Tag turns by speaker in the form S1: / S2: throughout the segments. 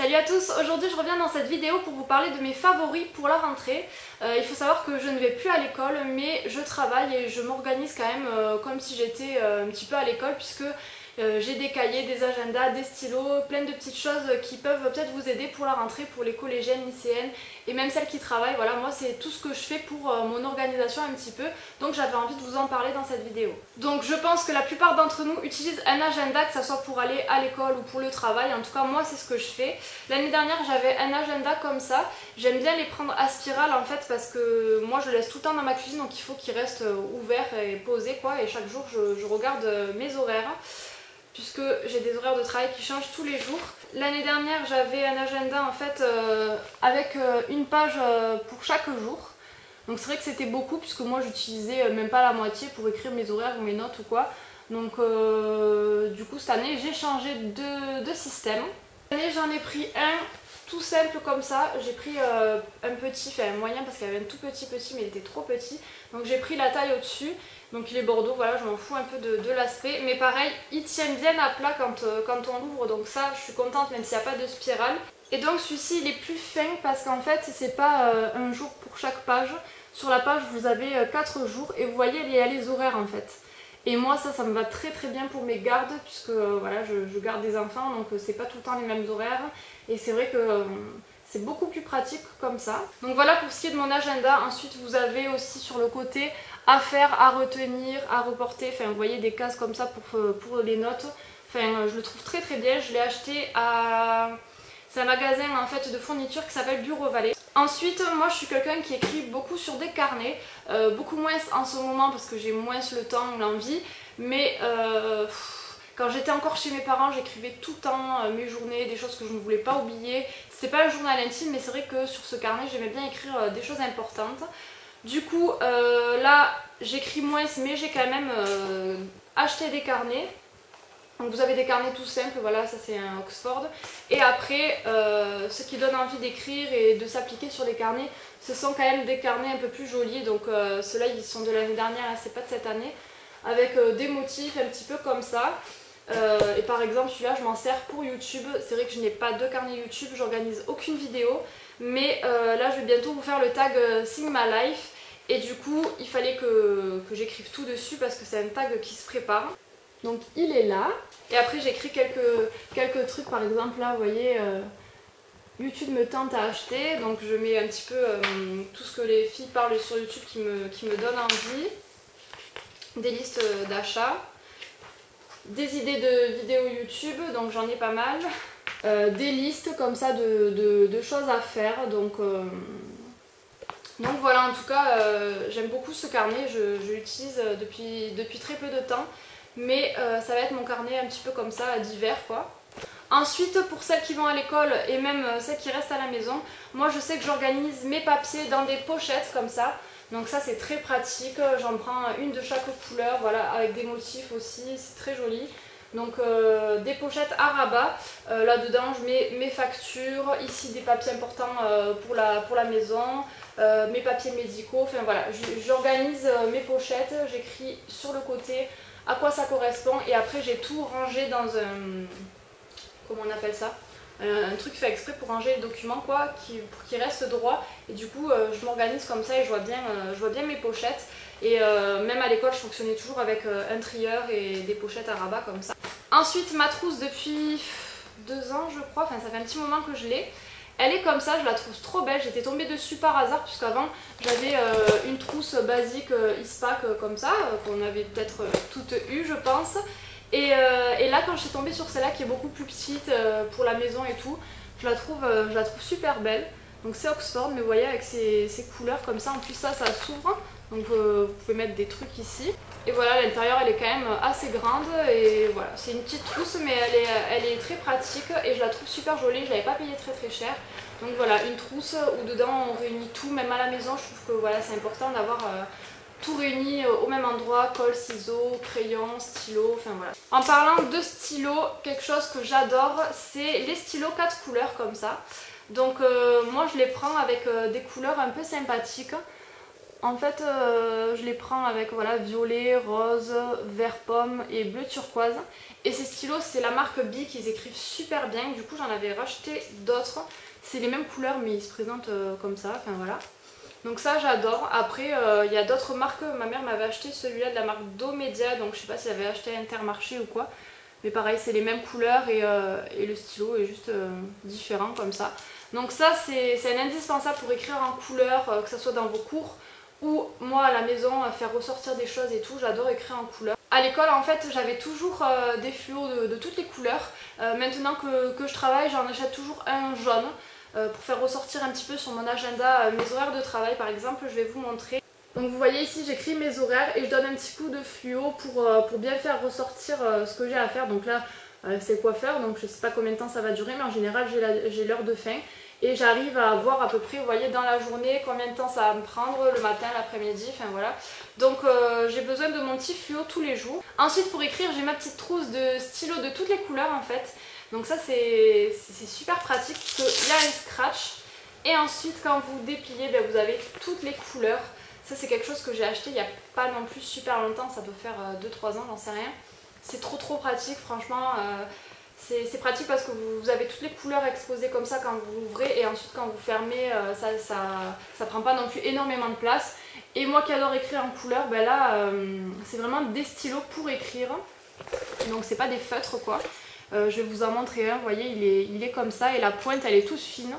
S1: Salut à tous, aujourd'hui je reviens dans cette vidéo pour vous parler de mes favoris pour la rentrée. Il faut savoir que je ne vais plus à l'école mais je travaille et je m'organise quand même comme si j'étais un petit peu à l'école puisque j'ai des cahiers, des agendas, des stylos, plein de petites choses qui peuvent peut-être vous aider pour la rentrée, pour les collégiennes, lycéennes et même celles qui travaillent. Voilà, moi c'est tout ce que je fais pour mon organisation un petit peu, donc j'avais envie de vous en parler dans cette vidéo. Donc je pense que la plupart d'entre nous utilisent un agenda, que ce soit pour aller à l'école ou pour le travail. En tout cas moi c'est ce que je fais. L'année dernière j'avais un agenda comme ça, j'aime bien les prendre à spirale en fait parce que moi je le laisse tout le temps dans ma cuisine, donc il faut qu'il reste ouvert et posé quoi, et chaque jour je regarde mes horaires, puisque j'ai des horaires de travail qui changent tous les jours. L'année dernière j'avais un agenda en fait avec une page pour chaque jour. Donc c'est vrai que c'était beaucoup puisque moi j'utilisais même pas la moitié pour écrire mes horaires ou mes notes ou quoi. Donc du coup cette année j'ai changé de système. Cette année j'en ai pris un tout simple comme ça. J'ai pris un petit, enfin un moyen parce qu'il y avait un tout petit mais il était trop petit. Donc j'ai pris la taille au-dessus. Donc il est bordeaux, voilà, je m'en fous un peu de l'aspect. Mais pareil, il tient bien à plat quand on l'ouvre. Donc ça, je suis contente même s'il n'y a pas de spirale. Et donc celui-ci, il est plus fin parce qu'en fait, c'est pas un jour pour chaque page. Sur la page, vous avez 4 jours et vous voyez, il y a les horaires en fait. Et moi, ça me va très bien pour mes gardes puisque voilà, je garde des enfants. Donc c'est pas tout le temps les mêmes horaires. Et c'est vrai que c'est beaucoup plus pratique comme ça. Donc voilà pour ce qui est de mon agenda. Ensuite vous avez aussi sur le côté à faire, à retenir, à reporter. Enfin vous voyez des cases comme ça pour les notes. Enfin je le trouve très bien. Je l'ai acheté à... C'est un magasin en fait de fourniture qui s'appelle Bureau Vallée. Ensuite moi je suis quelqu'un qui écrit beaucoup sur des carnets. Beaucoup moins en ce moment parce que j'ai moins le temps ou l'envie. Mais... quand j'étais encore chez mes parents, j'écrivais tout le temps mes journées, des choses que je ne voulais pas oublier. C'était pas un journal intime, mais c'est vrai que sur ce carnet, j'aimais bien écrire des choses importantes. Du coup, là, j'écris moins, mais j'ai quand même acheté des carnets. Donc vous avez des carnets tout simples, voilà, ça c'est un Oxford. Et après, ce qui donne envie d'écrire et de s'appliquer sur les carnets, ce sont quand même des carnets un peu plus jolis. Donc ceux-là, ils sont de l'année dernière, hein, c'est pas de cette année. Avec des motifs un petit peu comme ça. Et par exemple celui-là je m'en sers pour YouTube. C'est vrai que je n'ai pas de carnet YouTube, j'organise aucune vidéo. Mais là je vais bientôt vous faire le tag Sing My Life. Et du coup il fallait que j'écrive tout dessus parce que c'est un tag qui se prépare. Donc il est là. Et après j'écris quelques trucs, par exemple là vous voyez YouTube me tente à acheter. Donc je mets un petit peu tout ce que les filles parlent sur YouTube qui me donne envie. Des listes d'achat, des idées de vidéos YouTube, donc j'en ai pas mal, des listes comme ça de choses à faire, donc voilà, en tout cas j'aime beaucoup ce carnet, je l'utilise depuis très peu de temps, mais ça va être mon carnet un petit peu comme ça d'hiver quoi. Ensuite pour celles qui vont à l'école et même celles qui restent à la maison, moi je sais que j'organise mes papiers dans des pochettes comme ça. Donc ça c'est très pratique, j'en prends une de chaque couleur, voilà, avec des motifs aussi, c'est très joli. Donc des pochettes à rabat, là-dedans je mets mes factures, ici des papiers importants pour la maison, mes papiers médicaux, enfin voilà, j'organise mes pochettes, j'écris sur le côté à quoi ça correspond et après j'ai tout rangé dans un... comment on appelle ça ? Un truc fait exprès pour ranger les documents quoi, pour qu'ils restent droits, et du coup je m'organise comme ça et je vois bien mes pochettes. Et même à l'école je fonctionnais toujours avec un trieur et des pochettes à rabat comme ça. Ensuite ma trousse depuis 2 ans je crois, enfin ça fait un petit moment que je l'ai. Elle est comme ça, je la trouve trop belle, j'étais tombée dessus par hasard puisqu'avant j'avais une trousse basique ISPAC comme ça, qu'on avait peut-être toutes eu je pense. Et là quand je suis tombée sur celle-là qui est beaucoup plus petite pour la maison et tout, je la trouve super belle. Donc c'est Oxford, mais vous voyez avec ces couleurs comme ça, en plus ça s'ouvre, donc vous pouvez mettre des trucs ici. Et voilà, l'intérieur elle est quand même assez grande et voilà, c'est une petite trousse mais elle est très pratique et je la trouve super jolie, je l'avais pas payée très cher. Donc voilà, une trousse où dedans on réunit tout, même à la maison je trouve que voilà, c'est important d'avoir... tout réuni au même endroit, colle, ciseaux, crayons, stylos, enfin voilà. En parlant de stylos, quelque chose que j'adore, c'est les stylos 4 couleurs comme ça. Donc moi je les prends avec des couleurs un peu sympathiques. En fait je les prends avec voilà, violet, rose, vert pomme et bleu turquoise. Et ces stylos c'est la marque Bic, ils écrivent super bien, du coup j'en avais racheté d'autres. C'est les mêmes couleurs mais ils se présentent comme ça, enfin voilà. Donc ça j'adore. Après il y a d'autres marques, ma mère m'avait acheté celui-là de la marque Domedia, donc je sais pas si elle avait acheté à Intermarché ou quoi. Mais pareil c'est les mêmes couleurs et le stylo est juste différent comme ça. Donc ça c'est un indispensable pour écrire en couleur, que ce soit dans vos cours ou moi à la maison, faire ressortir des choses et tout, j'adore écrire en couleur. À l'école en fait j'avais toujours des fluos de toutes les couleurs. Maintenant que je travaille j'en achète toujours un jaune. Pour faire ressortir un petit peu sur mon agenda mes horaires de travail par exemple, je vais vous montrer. Donc vous voyez ici j'écris mes horaires et je donne un petit coup de fluo pour bien faire ressortir ce que j'ai à faire. Donc là c'est quoi faire, donc je sais pas combien de temps ça va durer mais en général j'ai l'heure de fin. Et j'arrive à voir à peu près, vous voyez, dans la journée, combien de temps ça va me prendre, le matin, l'après-midi, enfin voilà. Donc j'ai besoin de mon petit fluo tous les jours. Ensuite pour écrire, j'ai ma petite trousse de stylos de toutes les couleurs en fait. Donc ça c'est super pratique parce qu'il y a un scratch. Et ensuite quand vous dépliez, ben, vous avez toutes les couleurs. Ça c'est quelque chose que j'ai acheté il n'y a pas non plus super longtemps, ça peut faire 2-3 ans, j'en sais rien. C'est trop pratique franchement. C'est pratique parce que vous avez toutes les couleurs exposées comme ça quand vous l'ouvrez et ensuite quand vous fermez ça prend pas non plus énormément de place. Et moi qui adore écrire en couleur, ben là c'est vraiment des stylos pour écrire. Donc c'est pas des feutres quoi. Je vais vous en montrer un, vous voyez il est comme ça et la pointe elle est toute fine.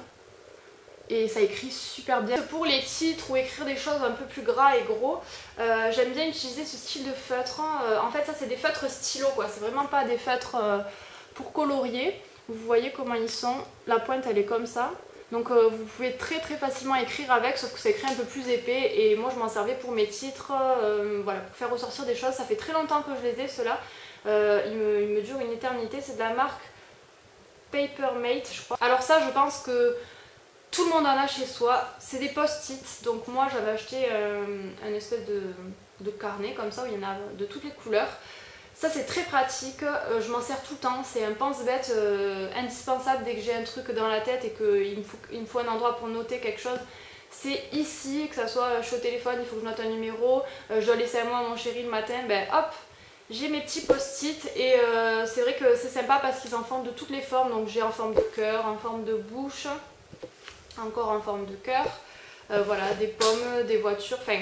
S1: Et ça écrit super bien. Pour les titres ou écrire des choses un peu plus gras et gros, j'aime bien utiliser ce style de feutre. En fait ça c'est des feutres stylos quoi, c'est vraiment pas des feutres pour colorier. Vous voyez comment ils sont, la pointe elle est comme ça. Donc vous pouvez très facilement écrire avec, sauf que ça écrit un peu plus épais. Et moi je m'en servais pour mes titres, voilà, pour faire ressortir des choses. Ça fait très longtemps que je les ai ceux-là. Ils me durent une éternité, c'est de la marque Papermate je crois. Alors ça je pense que tout le monde en a chez soi, c'est des post-it. Donc moi j'avais acheté un espèce de carnet comme ça où il y en a de toutes les couleurs. Ça c'est très pratique, je m'en sers tout le temps, c'est un pense-bête indispensable dès que j'ai un truc dans la tête et qu'il me faut un endroit pour noter quelque chose. C'est ici, que ça soit je suis au téléphone, il faut que je note un numéro, je dois laisser à moi mon chéri le matin, ben hop, j'ai mes petits post-it et c'est vrai que c'est sympa parce qu'ils en forment de toutes les formes. Donc j'ai en forme de cœur, en forme de bouche, encore en forme de cœur, voilà, des pommes, des voitures, enfin...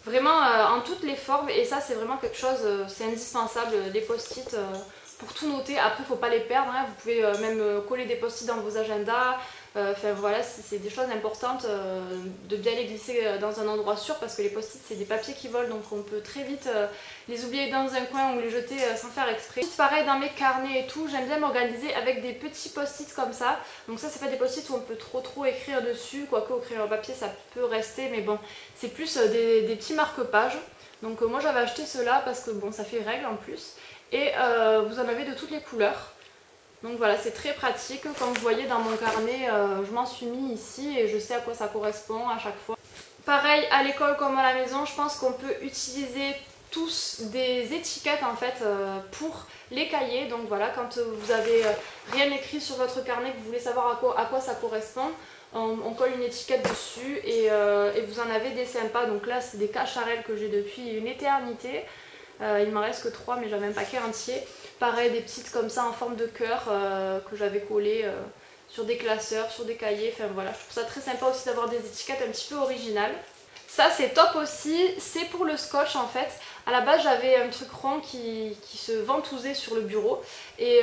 S1: Vraiment en toutes les formes et ça c'est vraiment quelque chose, c'est indispensable, les post-it pour tout noter. Après il ne faut pas les perdre, hein. Vous pouvez même coller des post-it dans vos agendas. Enfin voilà, c'est des choses importantes de bien les glisser dans un endroit sûr parce que les post-it c'est des papiers qui volent donc on peut très vite les oublier dans un coin ou les jeter sans faire exprès. Pareil dans mes carnets et tout, j'aime bien m'organiser avec des petits post-it comme ça. Donc ça c'est pas des post-it où on peut trop écrire dessus, quoique au crayon papier ça peut rester mais bon c'est plus des petits marque-pages. Donc moi j'avais acheté ceux-là parce que bon ça fait règle en plus et vous en avez de toutes les couleurs. Donc voilà, c'est très pratique. Comme vous voyez dans mon carnet, je m'en suis mis ici et je sais à quoi ça correspond à chaque fois. Pareil à l'école comme à la maison, je pense qu'on peut utiliser tous des étiquettes en fait pour les cahiers. Donc voilà, quand vous avez rien écrit sur votre carnet, que vous voulez savoir à quoi ça correspond, on colle une étiquette dessus et vous en avez des sympas. Donc là c'est des cacharelles que j'ai depuis une éternité. Il m'en reste que 3 mais j'avais un paquet entier. Pareil des petites comme ça en forme de cœur que j'avais collées sur des classeurs, sur des cahiers. Enfin voilà, je trouve ça très sympa aussi d'avoir des étiquettes un petit peu originales. Ça c'est top aussi, c'est pour le scotch en fait. À la base j'avais un truc rond qui se ventousait sur le bureau et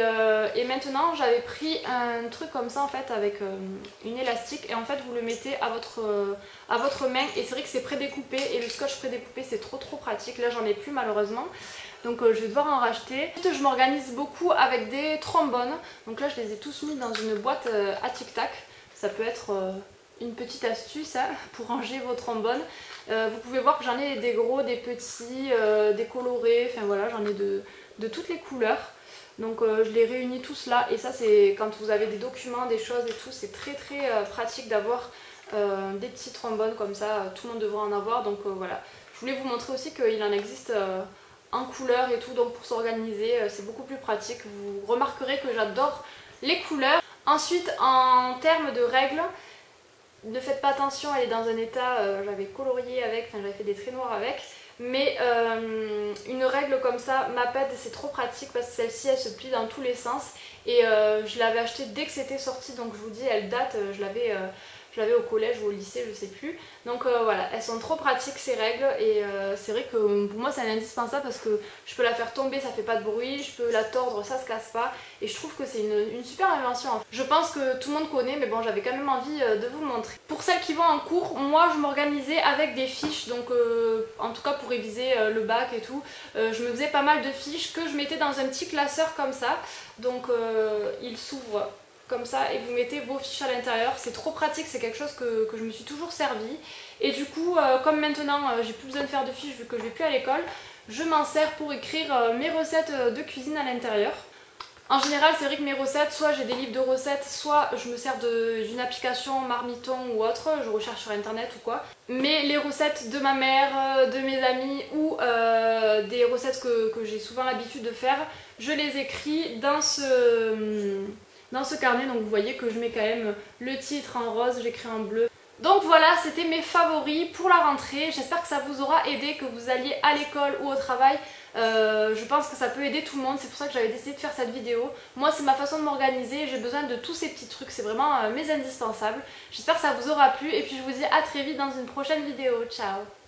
S1: maintenant j'avais pris un truc comme ça en fait avec une élastique et en fait vous le mettez à votre main et c'est vrai que c'est prédécoupé et le scotch prédécoupé c'est trop pratique. Là j'en ai plus malheureusement. Donc je vais devoir en racheter. Ensuite je m'organise beaucoup avec des trombones. Donc là je les ai tous mis dans une boîte à tic-tac. Ça peut être une petite astuce hein, pour ranger vos trombones. Vous pouvez voir que j'en ai des gros, des petits, des colorés, enfin voilà, j'en ai de toutes les couleurs. Donc je les réunis tous là et ça c'est quand vous avez des documents, des choses et tout, c'est très pratique d'avoir des petits trombones comme ça, tout le monde devrait en avoir. Donc voilà, je voulais vous montrer aussi qu'il en existe en couleur et tout, donc pour s'organiser c'est beaucoup plus pratique. Vous remarquerez que j'adore les couleurs. Ensuite en termes de règles, ne faites pas attention, elle est dans un état, j'avais colorié avec, enfin j'avais fait des traits noirs avec. Mais une règle comme ça, Maped, c'est trop pratique parce que celle-ci elle se plie dans tous les sens. Et je l'avais achetée dès que c'était sorti, donc je vous dis elle date, je l'avais au collège ou au lycée, je sais plus. Donc voilà, elles sont trop pratiques ces règles et c'est vrai que pour moi c'est un indispensable parce que je peux la faire tomber, ça fait pas de bruit, je peux la tordre, ça se casse pas et je trouve que c'est une super invention. Je pense que tout le monde connaît, mais bon, j'avais quand même envie de vous montrer. Pour celles qui vont en cours, moi je m'organisais avec des fiches, donc en tout cas pour réviser le bac et tout, je me faisais pas mal de fiches que je mettais dans un petit classeur comme ça, donc il s'ouvre comme ça et vous mettez vos fiches à l'intérieur. C'est trop pratique, c'est quelque chose que je me suis toujours servi. Et du coup, comme maintenant j'ai plus besoin de faire de fiches vu que je vais plus à l'école, je m'en sers pour écrire mes recettes de cuisine à l'intérieur. En général, c'est vrai que mes recettes, soit j'ai des livres de recettes, soit je me sers d'une application Marmiton ou autre, je recherche sur internet ou quoi. Mais les recettes de ma mère, de mes amis ou des recettes que j'ai souvent l'habitude de faire, je les écris dans ce carnet. Donc vous voyez que je mets quand même le titre en rose, j'écris en bleu. Donc voilà, c'était mes favoris pour la rentrée. J'espère que ça vous aura aidé, que vous alliez à l'école ou au travail. Je pense que ça peut aider tout le monde, c'est pour ça que j'avais décidé de faire cette vidéo. Moi c'est ma façon de m'organiser, j'ai besoin de tous ces petits trucs, c'est vraiment mes indispensables. J'espère que ça vous aura plu et puis je vous dis à très vite dans une prochaine vidéo. Ciao!